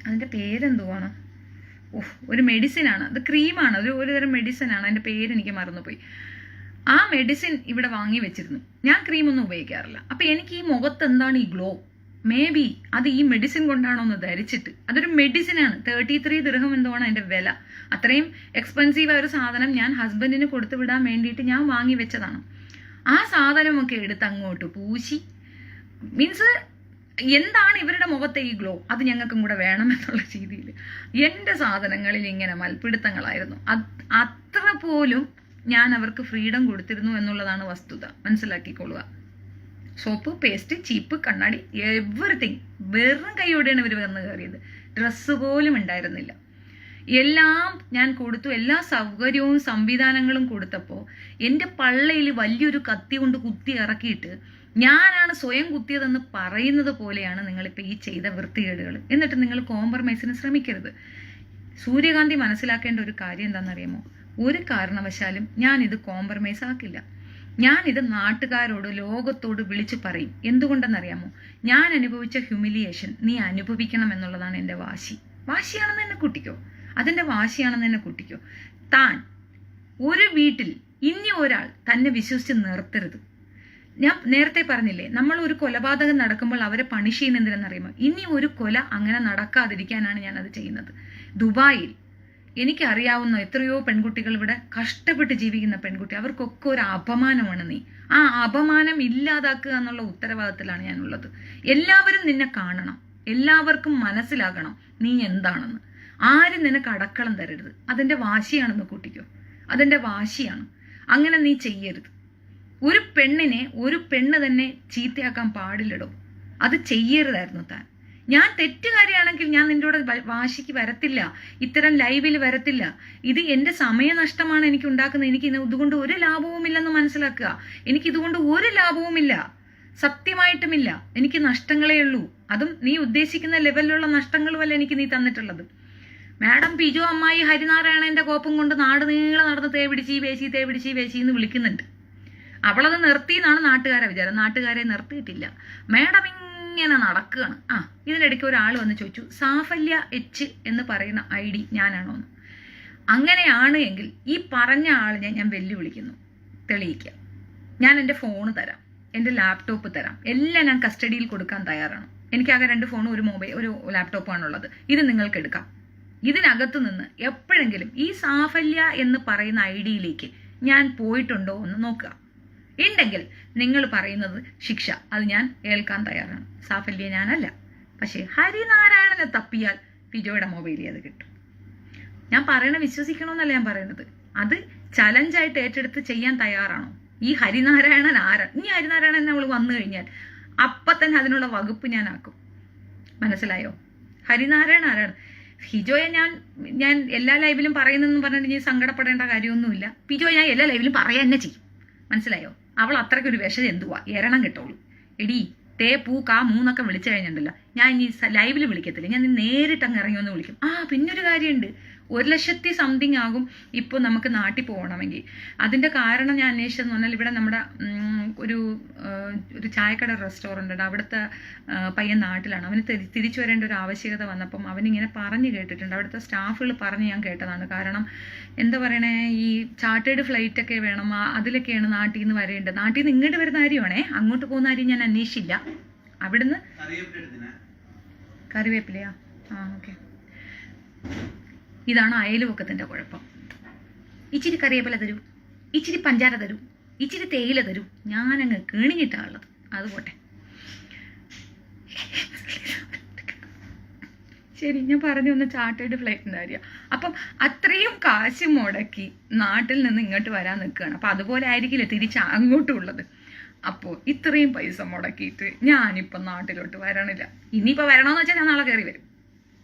Speaker 1: അതിൻ്റെ പേരെന്തുവാണ്, ഒരു മെഡിസിനാണ്, അത് ക്രീമാണ്, ഒരു തരം മെഡിസിനാണ്, അതിൻ്റെ പേര് എനിക്ക് മറന്നുപോയി. ആ മെഡിസിൻ ഇവിടെ വാങ്ങി വെച്ചിരുന്നു. ഞാൻ ക്രീമൊന്നും ഉപയോഗിക്കാറില്ല. അപ്പം എനിക്ക് ഈ മുഖത്ത് എന്താണ് ഈ ഗ്ലോ, മേ ബി അത് ഈ മെഡിസിൻ കൊണ്ടാണോ എന്ന് ധരിച്ചിട്ട്, അതൊരു മെഡിസിനാണ്. 33 ദിർഹം എന്തോണ് അതിൻ്റെ വില. അത്രയും എക്സ്പെൻസീവായ ഒരു സാധനം ഞാൻ ഹസ്ബൻഡിന് കൊടുത്തു വിടാൻ വേണ്ടിയിട്ട് ഞാൻ വാങ്ങി വെച്ചതാണ്. ആ സാധനമൊക്കെ എടുത്ത് അങ്ങോട്ട് പൂശി, മീൻസ് എന്താണ് ഇവരുടെ മുഖത്തെ ഈ ഗ്ലോ, അത് ഞങ്ങൾക്കും കൂടെ വേണമെന്നുള്ള രീതിയിൽ എൻ്റെ സാധനങ്ങളിൽ ഇങ്ങനെ മൽപ്പിടുത്തങ്ങളായിരുന്നു. അത്ര പോലും ഞാൻ അവർക്ക് ഫ്രീഡം കൊടുത്തിരുന്നു എന്നുള്ളതാണ് വസ്തുത, മനസ്സിലാക്കിക്കൊള്ളുക. സോപ്പ്, പേസ്റ്റ്, ചീപ്പ്, കണ്ണാടി, എവറിത്തിങ് വെറും കൈയോടെയാണ് ഇവർ വന്ന് കയറിയത്. ഡ്രസ്സ് പോലും ഉണ്ടായിരുന്നില്ല. എല്ലാം ഞാൻ കൊടുത്തു, എല്ലാ സൗകര്യവും സംവിധാനങ്ങളും കൊടുത്തപ്പോൾ എൻ്റെ പള്ളയിൽ വലിയൊരു കത്തി കൊണ്ട് കുത്തി ഇറക്കിയിട്ട് ഞാനാണ് സ്വയം കുത്തിയതെന്ന് പറയുന്നത് പോലെയാണ് നിങ്ങളിപ്പോൾ ഈ ചെയ്ത വൃത്തികേടുകൾ. എന്നിട്ട് നിങ്ങൾ കോംപ്രമൈസിന് ശ്രമിക്കരുത്. സൂര്യകാന്തി മനസ്സിലാക്കേണ്ട ഒരു കാര്യം എന്താണെന്നറിയാമോ? ഒരു കാരണവശാലും ഞാനിത് കോംപ്രമൈസ് ആക്കില്ല. ഞാനിത് നാട്ടുകാരോട്, ലോകത്തോട് വിളിച്ചു പറയും. എന്തുകൊണ്ടെന്നറിയാമോ? ഞാൻ അനുഭവിച്ച ഹ്യൂമിലിയേഷൻ നീ അനുഭവിക്കണം എന്നുള്ളതാണ് എൻ്റെ വാശി. വാശിയാണെന്ന് എന്നെ കൂട്ടിക്കോ, അതിൻ്റെ വാശിയാണെന്ന് എന്നെ കൂട്ടിക്കോ. താൻ ഒരു വീട്ടിൽ ഇനി ഒരാൾ തന്നെ വിശ്വസിച്ച് നിർത്തരുത്. ഞാൻ നേരത്തെ പറഞ്ഞില്ലേ, നമ്മൾ ഒരു കൊലപാതകം നടക്കുമ്പോൾ അവരെ പണിഷ് ചെയ്യുന്ന എന്തിനെന്നറിയുമോ? ഇനി ഒരു കൊല അങ്ങനെ നടക്കാതിരിക്കാനാണ് ഞാനത് ചെയ്യുന്നത്. ദുബായിൽ എനിക്കറിയാവുന്ന എത്രയോ പെൺകുട്ടികൾ ഇവിടെ കഷ്ടപ്പെട്ട് ജീവിക്കുന്ന പെൺകുട്ടി, അവർക്കൊക്കെ ഒരു അപമാനമാണ് നീ. ആ അപമാനം ഇല്ലാതാക്കുക എന്നുള്ള ഉത്തരവാദിത്തത്തിലാണ് ഞാനുള്ളത്. എല്ലാവരും നിന്നെ കാണണം, എല്ലാവർക്കും മനസ്സിലാകണം നീ എന്താണെന്ന്. ആരും നിനക്ക് അടക്കളം തരരുത്. അതിൻ്റെ വാശിയാണെന്ന് കൂട്ടിക്കോ, അതിൻ്റെ വാശിയാണ്. അങ്ങനെ നീ ചെയ്യരുത്. ഒരു പെണ്ണിനെ ഒരു പെണ്ണ് തന്നെ ചീത്തയാക്കാൻ പാടില്ലടോ. അത് ചെയ്യരുതായിരുന്നു താൻ. ഞാൻ തെറ്റുകാരിയാണെങ്കിൽ ഞാൻ നിന്റെ കൂടെ വാശിക്ക് വരത്തില്ല, ഇത്തരം ലൈവിൽ വരത്തില്ല. ഇത് എൻ്റെ സമയനഷ്ടമാണ് എനിക്ക് ഉണ്ടാക്കുന്നത്. എനിക്ക് ഇതുകൊണ്ട് ഒരു ലാഭവുമില്ലെന്ന് മനസ്സിലാക്കുക. എനിക്കിതുകൊണ്ട് ഒരു ലാഭവുമില്ല, സത്യമായിട്ടുമില്ല. എനിക്ക് നഷ്ടങ്ങളേ ഉള്ളൂ. അതും നീ ഉദ്ദേശിക്കുന്ന ലെവലിലുള്ള നഷ്ടങ്ങളുമല്ല എനിക്ക് നീ തന്നിട്ടുള്ളത്. മാഡം പിജോ അമ്മായി ഹരിനാരായണന്റെ കോപ്പം കൊണ്ട് നാട് നീളെ നടന്ന് തേപിടിച്ച് വേശി എന്ന് വിളിക്കുന്നുണ്ട്. അവളത് നിർത്തിയെന്നാണ് നാട്ടുകാരെ വിചാരം. നാട്ടുകാരെ നിർത്തിയിട്ടില്ല. മാഡം ഇങ്ങനെ നടക്കുകയാണ്. ഇതിനിടയ്ക്ക് ഒരാൾ വന്ന് ചോദിച്ചു, സാഫല്യ എച്ച് എന്ന് പറയുന്ന ID ഞാനാണോ എന്ന്. അങ്ങനെയാണ് എങ്കിൽ ഈ പറഞ്ഞ ആളിനെ ഞാൻ വെല്ലുവിളിക്കുന്നു, തെളിയിക്കുക. ഞാൻ എൻ്റെ ഫോണ് തരാം, എൻ്റെ ലാപ്ടോപ്പ് തരാം, എല്ലാം ഞാൻ കസ്റ്റഡിയിൽ കൊടുക്കാൻ തയ്യാറാണ്. എനിക്കാകെ 2 ഫോണും ഒരു ലാപ്ടോപ്പാണുള്ളത്. ഇത് നിങ്ങൾക്ക് എടുക്കാം. ഇതിനകത്തു നിന്ന് എപ്പോഴെങ്കിലും ഈ സാഫല്യ എന്ന് പറയുന്ന ID-യിലേക്ക് ഞാൻ പോയിട്ടുണ്ടോ എന്ന് നോക്കുക. ഉണ്ടെങ്കിൽ നിങ്ങൾ പറയുന്നത് ശിക്ഷ അത് ഞാൻ ഏൽക്കാൻ തയ്യാറാണ്. സാഫല്യ ഞാനല്ല. പക്ഷേ ഹരിനാരായണനെ തപ്പിയാൽ പിജോയുടെ മൊബൈലിൽ അത് കിട്ടും. ഞാൻ പറയണ വിശ്വസിക്കണമെന്നല്ല ഞാൻ പറയുന്നത്. അത് ചലഞ്ചായിട്ട് ഏറ്റെടുത്ത് ചെയ്യാൻ തയ്യാറാണോ? ഈ ഹരിനാരായണൻ ആരാണ്? ഇനി ഹരിനാരായണൻ നമ്മൾ വന്നു കഴിഞ്ഞാൽ അപ്പം തന്നെ അതിനുള്ള വകുപ്പ് ഞാൻ ആക്കും. മനസ്സിലായോ? ഹരിനാരായണൻ ആരാണ്? പിജോയെ ഞാൻ എല്ലാ ലൈവിലും പറയുന്നെന്ന് പറഞ്ഞിട്ട് ഇനി സങ്കടപ്പെടേണ്ട കാര്യമൊന്നുമില്ല. പിജോ ഞാൻ എല്ലാ ലൈവിലും പറയാൻ തന്നെ ചെയ്യും. മനസ്സിലായോ? അവൾ അത്രയ്ക്കൊരു വിഷ എന്തുവാ, എരണം കിട്ടുള്ളൂ. എടി തേ പൂ കാ മൂന്നൊക്കെ വിളിച്ചു കഴിഞ്ഞിട്ടുണ്ടല്ലോ, ഞാൻ ഇനി ലൈവിൽ വിളിക്കത്തില്ല, ഞാൻ നേരിട്ട് അങ്ങ് ഇറങ്ങി ഒന്ന് വിളിക്കും. പിന്നൊരു കാര്യമുണ്ട്, 1,00,000 സംതിങ് ആകും ഇപ്പോൾ നമുക്ക് നാട്ടിൽ പോകണമെങ്കിൽ. അതിൻ്റെ കാരണം ഞാൻ അന്വേഷിച്ചതെന്ന് പറഞ്ഞാൽ, ഇവിടെ നമ്മുടെ ഒരു ചായക്കട റെസ്റ്റോറൻ്റ് ഉണ്ട്. അവിടുത്തെ പയ്യൻ നാട്ടിലാണ്. അവന് തിരിച്ചു വരേണ്ട ഒരു ആവശ്യകത വന്നപ്പം അവനിങ്ങനെ പറഞ്ഞു കേട്ടിട്ടുണ്ട്. അവിടുത്തെ സ്റ്റാഫുകൾ പറഞ്ഞ് ഞാൻ കേട്ടതാണ്. കാരണം എന്താ പറയണേ, ഈ ചാർട്ടേഡ് ഫ്ലൈറ്റൊക്കെ വേണം, അതിലൊക്കെയാണ് നാട്ടിൽ നിന്ന് വരേണ്ടത്. നാട്ടിൽ നിന്ന് ഇങ്ങോട്ട് വരുന്ന കാര്യമാണേ, അങ്ങോട്ട് പോകുന്ന കാര്യം ഞാൻ അന്വേഷിച്ചില്ല. അവിടുന്ന് കറിവേപ്പിലയാ? ഓക്കെ. ഇതാണ് അയൽവക്കത്തിൻ്റെ കുഴപ്പം. ഇച്ചിരി കറിവേപ്പില തരൂ, ഇച്ചിരി പഞ്ചാര തരൂ, ഇച്ചിരി തേയില തരൂ, ഞാനങ്ങ് കേണിഞ്ഞിട്ടാണുള്ളത്. അതുപോട്ടെ, ശരി. ഞാൻ പറഞ്ഞു ഒന്ന് ചാർട്ടേഡ് ഫ്ലൈറ്റിൻ്റെ കാര്യം. അപ്പം അത്രയും കാശ് മുടക്കി നാട്ടിൽ നിന്ന് ഇങ്ങോട്ട് വരാൻ നിൽക്കുകയാണ്. അപ്പം അതുപോലെ ആയിരിക്കില്ല തിരിച്ച് അങ്ങോട്ടും ഉള്ളത്. അപ്പോൾ ഇത്രയും പൈസ മുടക്കിയിട്ട് ഞാനിപ്പം നാട്ടിലോട്ട് വരണില്ല. ഇനിയിപ്പോൾ വരണമെന്ന് വെച്ചാൽ ഞാൻ നാളെ കയറി വരും.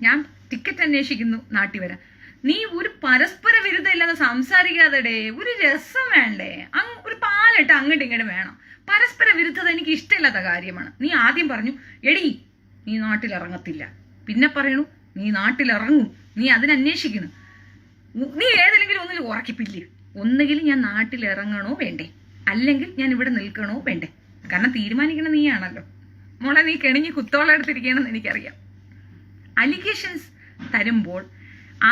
Speaker 1: ഞാൻ ടിക്കറ്റ് അന്വേഷിക്കുന്നു നാട്ടിൽ വരാൻ. നീ ഒരു പരസ്പര വിരുദ്ധം ഇല്ലാതെ സംസാരിക്കാതെ ഒരു രസം വേണ്ടേ? ഒരു പാലിട്ട് അങ്ങോട്ടും ഇങ്ങോട്ടും വേണം. പരസ്പര വിരുദ്ധത എനിക്ക് ഇഷ്ടമില്ലാത്ത കാര്യമാണ്. നീ ആദ്യം പറഞ്ഞു എടി നീ നാട്ടിലിറങ്ങത്തില്ല, പിന്നെ പറയണു നീ നാട്ടിലിറങ്ങും, നീ അതിനന്വേഷിക്കുന്നു. നീ ഏതെങ്കിലും ഒന്നിൽ ഉറക്കിപ്പില്ലേ? ഒന്നുകിൽ ഞാൻ നാട്ടിലിറങ്ങണോ വേണ്ടേ, അല്ലെങ്കിൽ ഞാൻ ഇവിടെ നിൽക്കണോ വേണ്ടേ? കാരണം തീരുമാനിക്കണ നീയാണല്ലോ മോളെ. നീ കെണിഞ്ഞ് കുത്തോളം എടുത്തിരിക്കണമെന്ന് എനിക്കറിയാം. അലിഗേഷൻസ് തരുമ്പോൾ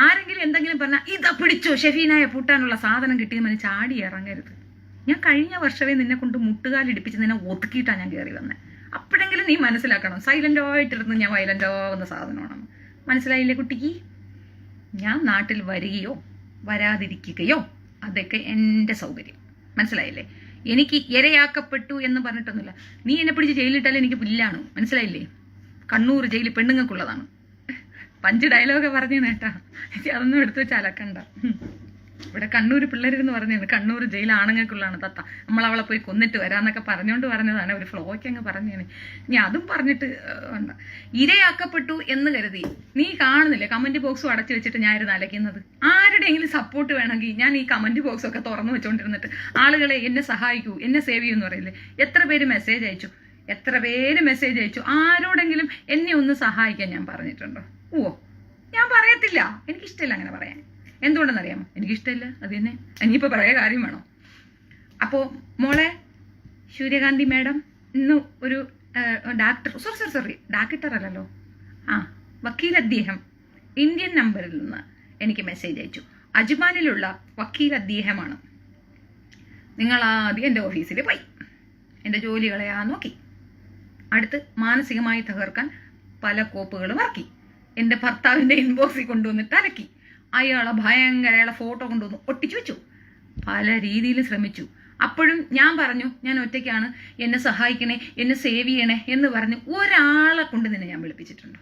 Speaker 1: ആരെങ്കിലും എന്തെങ്കിലും പറഞ്ഞാൽ ഇതാ പിടിച്ചോ ഷെഫീനായ പൂട്ടാനുള്ള സാധനം കിട്ടിയെന്ന് ചാടി ഇറങ്ങരുത്. ഞാൻ കഴിഞ്ഞ വർഷമേ നിന്നെ കൊണ്ട് മുട്ടുകാലിടിപ്പിച്ച് നിന്നെ ഒതുക്കിയിട്ടാണ് ഞാൻ കയറി വന്നത്. അപ്പോഴെങ്കിലും നീ മനസ്സിലാക്കണം, സൈലൻ്റോ ആയിട്ടിരുന്ന് ഞാൻ വയലൻ്റോ എന്ന സാധനമാണെന്ന്. മനസ്സിലായില്ലേ കുട്ടിക്ക്? ഞാൻ നാട്ടിൽ വരികയോ വരാതിരിക്കുകയോ അതൊക്കെ എൻ്റെ സൗകര്യം. മനസ്സിലായില്ലേ? എനിക്ക് ഇരയാക്കപ്പെട്ടു എന്ന് പറഞ്ഞിട്ടൊന്നുമില്ല. നീ എന്നെ പിടിച്ച് ജയിലിട്ടാലും എനിക്ക് പുല്ലാണ്. മനസ്സിലായില്ലേ? കണ്ണൂർ ജയിൽ പെണ്ണുങ്ങൾക്കുള്ളതാണ്. 5 ഡയലോഗ് പറഞ്ഞു കേട്ടാ. അതൊന്നും എടുത്തു വെച്ച് അലക്കണ്ട. ഇവിടെ കണ്ണൂർ പിള്ളേരെന്ന് പറഞ്ഞത് കണ്ണൂർ ജയിൽ ആണുങ്ങൾക്കുള്ളതാണ് തത്ത. നമ്മളവളെ പോയി കൊന്നിട്ട് വരാന്നൊക്കെ പറഞ്ഞുകൊണ്ട് പറഞ്ഞതാണ്. ഒരു ഫ്ലോയ്ക്ക് അങ്ങ് പറഞ്ഞാണ്. ഇനി അതും പറഞ്ഞിട്ട് ഉണ്ട്. ഇരയാക്കപ്പെട്ടു എന്ന് കരുതി നീ കാണുന്നില്ലേ കമന്റ് ബോക്സും അടച്ചു വെച്ചിട്ട് ഞാൻ ഇരുന്ന് അലക്കുന്നത്? ആരുടെയെങ്കിലും സപ്പോർട്ട് വേണമെങ്കിൽ ഞാൻ ഈ കമന്റ് ബോക്സ് ഒക്കെ തുറന്നു വെച്ചോണ്ടിരുന്നിട്ട് ആളുകളെ എന്നെ സഹായിക്കൂ, എന്നെ സേവ് ചെയ്യൂ എന്ന് പറയില്ലേ? എത്ര പേര് മെസ്സേജ് അയച്ചു? ആരോടെങ്കിലും എന്നെ ഒന്ന് സഹായിക്കാൻ ഞാൻ പറഞ്ഞിട്ടുണ്ടോ? ഞാൻ പറയത്തില്ല. എനിക്കിഷ്ടമില്ല അങ്ങനെ പറയാൻ. എന്തുകൊണ്ടെന്നറിയാമോ? എനിക്കിഷ്ടമില്ല. അത് തന്നെ. ഇനിയിപ്പോൾ പറയാൻ കാര്യം വേണോ? അപ്പോൾ മോളെ സൂര്യകാന്തി മാഡം ഇന്ന് ഒരു ഡാക്ടർ അല്ലല്ലോ, വക്കീൽ അദ്ദേഹം ഇന്ത്യൻ നമ്പറിൽ നിന്ന് എനിക്ക് മെസ്സേജ് അയച്ചു. അജ്മാനിലുള്ള വക്കീൽ അദ്ദേഹമാണ്. നിങ്ങൾ ആദ്യം എൻ്റെ ഓഫീസിൽ പോയി എൻ്റെ ജോലികളെ നോക്കി, അടുത്ത് മാനസികമായി തകർക്കാൻ പല കോപ്പുകളും ഇറക്കി, എൻ്റെ ഭർത്താവിൻ്റെ ഇൻബോക്സിൽ കൊണ്ടുവന്നിട്ട് അലക്കി, അയാളെ ഫോട്ടോ കൊണ്ടുവന്ന് ഒട്ടിച്ചു വെച്ചു, പല രീതിയിലും ശ്രമിച്ചു. അപ്പോഴും ഞാൻ പറഞ്ഞു ഞാൻ ഒറ്റയ്ക്കാണ്, എന്നെ സഹായിക്കണേ, എന്നെ സേവ് ചെയ്യണേ എന്ന് പറഞ്ഞ് ഒരാളെ കൊണ്ട് നിന്നെ ഞാൻ വിളിപ്പിച്ചിട്ടുണ്ടോ?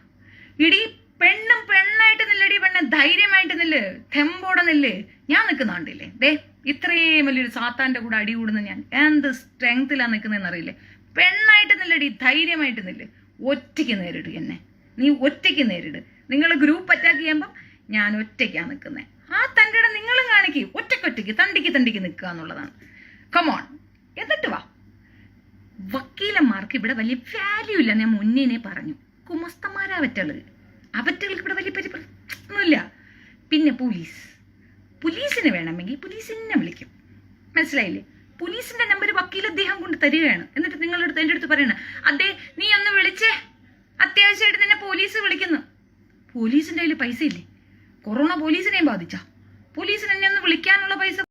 Speaker 1: ഇടീ പെണ്ണായിട്ട് നില്ലടി പെണ്ണെ, ധൈര്യമായിട്ട് നില്ല്, തെമ്പോടെ നില്ല്. ഞാൻ നിൽക്കുന്നുണ്ടില്ലേ? ഇത്രയും വലിയൊരു സാത്താൻ്റെ കൂടെ അടി കൂടുന്ന ഞാൻ എന്ത് സ്ട്രെങ്ത്തിലാണ് നിൽക്കുന്നതെന്ന് അറിയില്ലേ? പെണ്ണായിട്ട് നില്ലടി, ധൈര്യമായിട്ട് നില്ല്, ഒറ്റയ്ക്ക് നേരിടും എന്നെ. നീ ഒറ്റയ്ക്ക് നേരിട്. നിങ്ങൾ ഗ്രൂപ്പ് അറ്റാക്ക് ചെയ്യുമ്പോൾ ഞാൻ ഒറ്റയ്ക്കാണ് നിൽക്കുന്നത്. ആ തൻ്റെ ഇടം നിങ്ങളും കാണിക്കും. ഒറ്റയ്ക്കൊറ്റയ്ക്ക് തണ്ടിക്ക് നിൽക്കുക എന്നുള്ളതാണ്. കമോൺ, എന്നിട്ട് വാ. വക്കീലന്മാർക്ക് ഇവിടെ വലിയ വാല്യൂ ഇല്ല. ഞാൻ മുന്നേ പറഞ്ഞു, കുമസ്തന്മാരാ അവറ്റകൾക്ക് ഇവിടെ വലിയ ഒന്നുമില്ല. പിന്നെ പോലീസിന് വേണമെങ്കിൽ പോലീസിനെ വിളിക്കും. മനസ്സിലായില്ലേ? പോലീസിന്റെ നമ്പർ വക്കീൽ അദ്ദേഹം കൊണ്ട് തരികയാണ്. എന്നിട്ട് നിങ്ങളുടെ എൻ്റെ അടുത്ത് പറയണ, നീ ഒന്ന് വിളിച്ചേ, അത്യാവശ്യമായിട്ട് നിന്നെ പോലീസ് വിളിക്കുന്നു. പോലീസിന്റെ കയ്യിൽ പൈസ ഇല്ലേ? കൊറോണ പോലീസിനെയും ബാധിച്ച പോലീസിന് എന്നെ ഒന്ന് വിളിക്കാനുള്ള പൈസ